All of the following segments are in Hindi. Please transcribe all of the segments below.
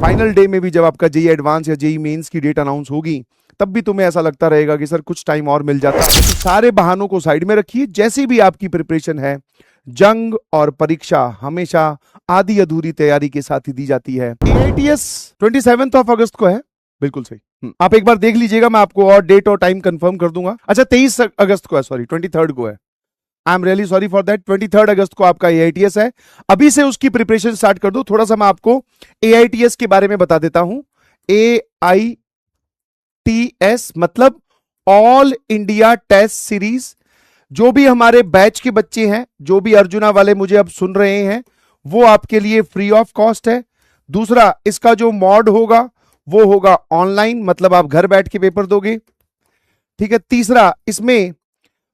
फाइनल डे में भी जब आपका जेई एडवांस या जेई मेंस की डेट अनाउंस होगी तब भी तुम्हें ऐसा लगता रहेगा कि सर कुछ टाइम और मिल जाता। तो सारे बहानों को साइड में रखिए, जैसी भी आपकी प्रिपरेशन है, जंग और परीक्षा हमेशा आधी अधूरी तैयारी के साथ ही दी जाती है। एआईटीएस 27 अगस्त को है, बिल्कुल सही। आप एक बार देख लीजिएगा, मैं आपको और डेट और टाइम कंफर्म कर दूंगा। अच्छा 23 अगस्त को है, सॉरी 23 को है। I am really sorry for that. 23 अगस्त को आपका एआईटीएस है। अभी से उसकी प्रिपरेशन स्टार्ट कर दो। थोड़ा सा मैं आपको एआईटीएस के बारे में बता देता हूं। एआईटीएस मतलब ऑल इंडिया टेस्ट सीरीज। जो भी हमारे बैच के बच्चे हैं, जो भी अर्जुना वाले मुझे अब सुन रहे हैं, वो आपके लिए फ्री ऑफ कॉस्ट है। दूसरा, इसका जो मॉड होगा वो होगा ऑनलाइन, मतलब आप घर बैठ के पेपर दोगे, ठीक है। तीसरा, इसमें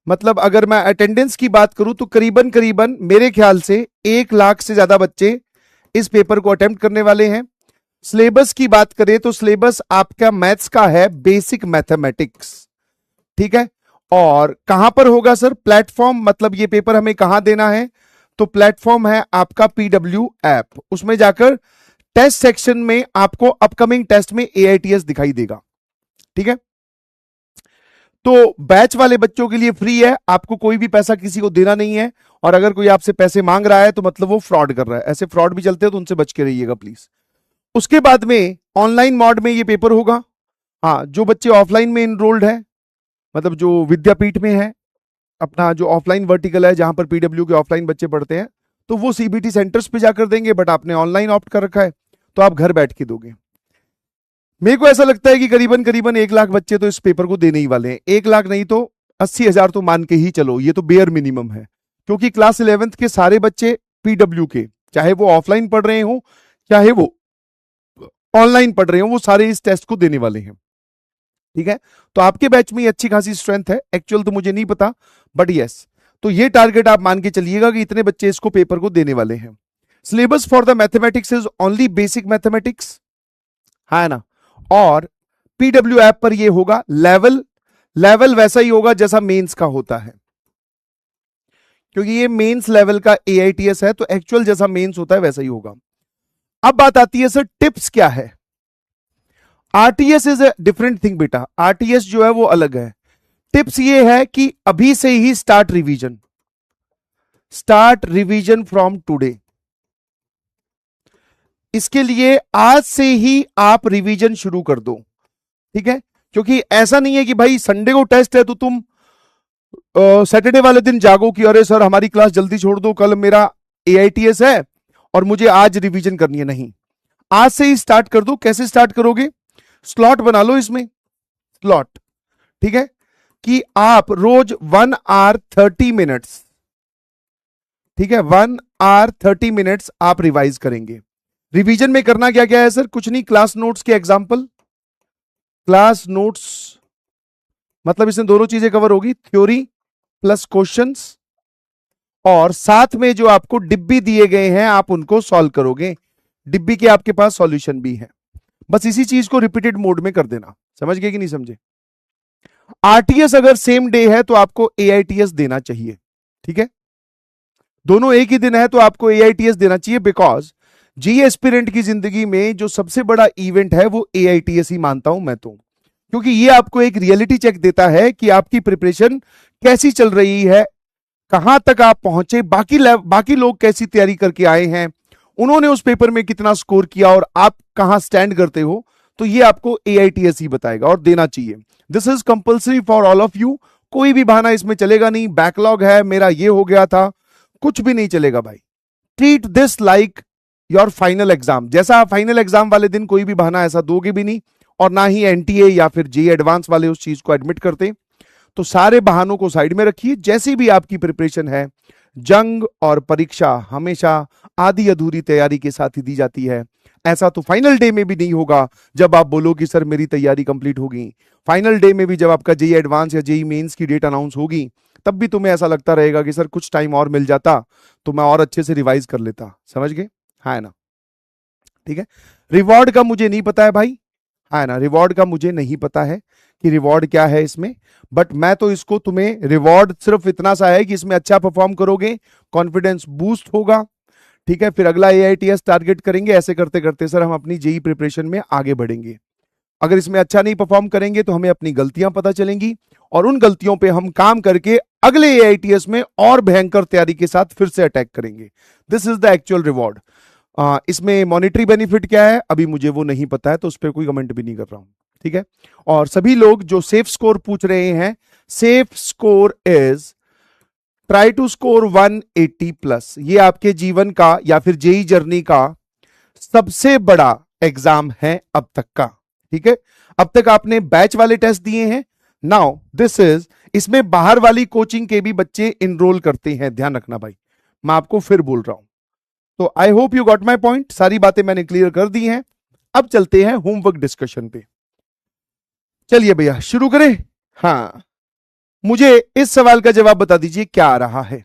मतलब अगर मैं अटेंडेंस की बात करूं तो करीबन करीबन मेरे ख्याल से 1 लाख से ज्यादा बच्चे इस पेपर को अटेम्प्ट करने वाले हैं। सिलेबस की बात करें तो सिलेबस आपका मैथ्स का है, बेसिक मैथमेटिक्स, ठीक है। और कहां पर होगा सर? प्लेटफॉर्म, मतलब ये पेपर हमें कहां देना है? तो प्लेटफॉर्म है आपका पीडब्ल्यू ऐप। उसमें जाकर टेस्ट सेक्शन में आपको अपकमिंग टेस्ट में एआईटीएस दिखाई देगा, ठीक है। तो बैच वाले बच्चों के लिए फ्री है, आपको कोई भी पैसा किसी को देना नहीं है। और अगर कोई आपसे पैसे मांग रहा है तो मतलब वो फ्रॉड कर रहा है। ऐसे फ्रॉड भी चलते हैं तो उनसे बच के रहिएगा प्लीज। उसके बाद में ऑनलाइन मोड में ये पेपर होगा। हाँ, जो बच्चे ऑफलाइन में इनरोल्ड है, मतलब जो विद्यापीठ में है, अपना जो ऑफलाइन वर्टिकल है जहां पर पीडब्ल्यू के ऑफलाइन बच्चे पढ़ते हैं, तो वो सीबीटी सेंटर्स पे जाकर देंगे। बट आपने ऑनलाइन ऑप्ट कर रखा है तो आप घर बैठ के दोगे। मेरे को ऐसा लगता है कि करीबन करीबन 1 लाख बच्चे तो इस पेपर को देने ही वाले हैं। 1 लाख नहीं तो 80,000 तो मान के ही चलो, ये तो बेयर मिनिमम है। क्योंकि क्लास 11th के सारे बच्चे पीडब्ल्यू के, चाहे वो ऑफलाइन पढ़ रहे हो चाहे वो ऑनलाइन पढ़ रहे हो, वो सारे इस टेस्ट को देने वाले हैं, ठीक है। तो आपके बैच में अच्छी खासी स्ट्रेंथ है। एक्चुअल तो मुझे नहीं पता, बट यस, तो ये टारगेट आप मान के चलिएगा कि इतने बच्चे इसको पेपर को देने वाले हैं। Syllabus for the mathematics is only basic mathematics, है ना। और पीडब्ल्यू ऐप पर ये होगा लेवल वैसा ही होगा जैसा मेंस का होता है, क्योंकि ये मेंस लेवल का एआईटीएस है, तो एक्चुअल जैसा मेंस होता है वैसा ही होगा। अब बात आती है सर टिप्स क्या है। RTS is a different thing बेटा, आरटीएस जो है वो अलग है। टिप्स ये है कि अभी से ही स्टार्ट रिवीजन फ्रॉम टुडे। इसके लिए आज से ही आप रिवीजन शुरू कर दो, ठीक है। क्योंकि ऐसा नहीं है कि भाई संडे को टेस्ट है तो तुम सैटरडे वाले दिन जागो कि अरे सर हमारी क्लास जल्दी छोड़ दो, कल मेरा एआईटीएस है और मुझे आज रिवीजन करनी है। नहीं, आज से ही स्टार्ट कर दो। कैसे स्टार्ट करोगे? स्लॉट बना लो इसमें, स्लॉट, ठीक है, कि आप रोज 1 आवर 30 मिनट्स, ठीक है, 1 आवर 30 मिनट्स आप रिवाइज करेंगे। रिवीजन में करना क्या क्या है सर? कुछ नहीं, क्लास नोट्स के एग्जाम्पल, क्लास नोट्स मतलब इसमें दोनों चीजें कवर होगी, थ्योरी प्लस क्वेश्चंस, और साथ में जो आपको डिब्बी दिए गए हैं आप उनको सॉल्व करोगे। डिब्बी के आपके पास सॉल्यूशन भी है। बस इसी चीज को रिपीटेड मोड में कर देना। समझ गए कि नहीं समझे? आरटीएस अगर सेम डे है तो आपको एआईटीएस देना चाहिए, ठीक है। दोनों एक ही दिन है तो आपको एआईटीएस देना चाहिए, बिकॉज जी एस्पिरेंट की जिंदगी में जो सबसे बड़ा इवेंट है वो एआईटीएस ही मानता हूं मैं तो। क्योंकि ये आपको एक रियलिटी चेक देता है कि आपकी प्रिपरेशन कैसी चल रही है, कहां तक आप पहुंचे, बाकी लोग कैसी तैयारी करके आए हैं, उन्होंने उस पेपर में कितना स्कोर किया और आप कहां स्टैंड करते हो। तो ये आपको एआईटीएस ही बताएगा और देना चाहिए। This is compulsory for all of you. कोई भी बहाना इसमें चलेगा नहीं, बैकलॉग है मेरा, ये हो गया था, कुछ भी नहीं चलेगा भाई। Treat this like your final exam. जैसा फाइनल एग्जाम वाले दिन कोई भी बहाना ऐसा दोगे भी नहीं, और ना ही एनटीए या फिर जेईई एडवांस वाले उस चीज को एडमिट करते। तो सारे बहानों को साइड में रखिए, जैसी भी आपकी प्रिपरेशन है, जंग और परीक्षा हमेशा आधी अधूरी तैयारी के साथ ही दी जाती है। ऐसा तो फाइनल डे में भी नहीं होगा जब आप बोलो कि सर मेरी तैयारी कंप्लीट होगी। फाइनल डे में भी जब आपका जेईई एडवांस या जेईई मेंस की डेट अनाउंस होगी तब भी तुम्हें ऐसा लगता रहेगा कि सर कुछ टाइम और मिल जाता तो मैं और अच्छे से रिवाइज कर लेता। समझ गए? हाँ ना, ठीक है। रिवॉर्ड का मुझे नहीं पता है भाई, हाँ ना, रिवॉर्ड का मुझे नहीं पता है कि रिवॉर्ड क्या है इसमें। बट मैं तो इसको, तुम्हें रिवॉर्ड सिर्फ इतना सा है कि इसमें अच्छा परफॉर्म करोगे, कॉन्फिडेंस बूस्ट होगा, ठीक है, फिर अगला AITS टारगेट करेंगे। ऐसे करते करते सर हम अपनी जेई प्रिपरेशन में आगे बढ़ेंगे। अगर इसमें अच्छा नहीं परफॉर्म करेंगे तो हमें अपनी गलतियां पता चलेंगी और उन गलतियों पे हम काम करके अगले AITS में और भयंकर तैयारी के साथ फिर से अटैक करेंगे। This is the actual reward. इसमें मॉनिटरी बेनिफिट क्या है अभी मुझे वो नहीं पता है, तो उस पर कोई कमेंट भी नहीं कर रहा हूं। ठीक है, और सभी लोग जो सेफ स्कोर पूछ रहे हैं, safe score is try to score 180 plus. ये आपके जीवन का या फिर जेई जर्नी का सबसे बड़ा एग्जाम है अब तक का। ठीक है, अब तक आपने बैच वाले टेस्ट दिए हैं, नाउ दिस इज, इसमें बाहर वाली कोचिंग के भी बच्चे इनरोल करते हैं, ध्यान रखना भाई, मैं आपको फिर बोल रहा हूं। तो I hope you got my point, सारी बातें मैंने क्लियर कर दी हैं। अब चलते हैं होमवर्क डिस्कशन पे। चलिए भैया शुरू करें। हाँ, मुझे इस सवाल का जवाब बता दीजिए क्या आ रहा है।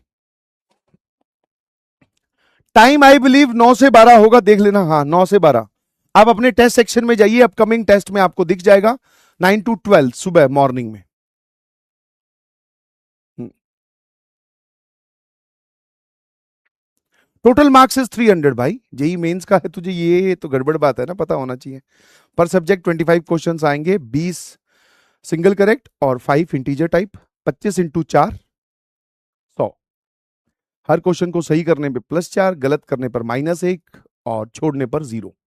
टाइम आई बिलीव 9 से 12 होगा, देख लेना। हाँ 9 से 12। आप अपने टेस्ट सेक्शन में जाइए, अपकमिंग टेस्ट में आपको दिख जाएगा 9 to 12 सुबह मॉर्निंग में। टोटल मार्क्स इज 300 भाई, जेई मेंस का है तुझे, ये तो गड़बड़ बात है ना, पता होना चाहिए। पर सब्जेक्ट 25 क्वेश्चंस आएंगे, 20 सिंगल करेक्ट और 5 इंटीजर टाइप, 25 इंटू 4 100। हर क्वेश्चन को सही करने पे +4, गलत करने पर -1 और छोड़ने पर 0।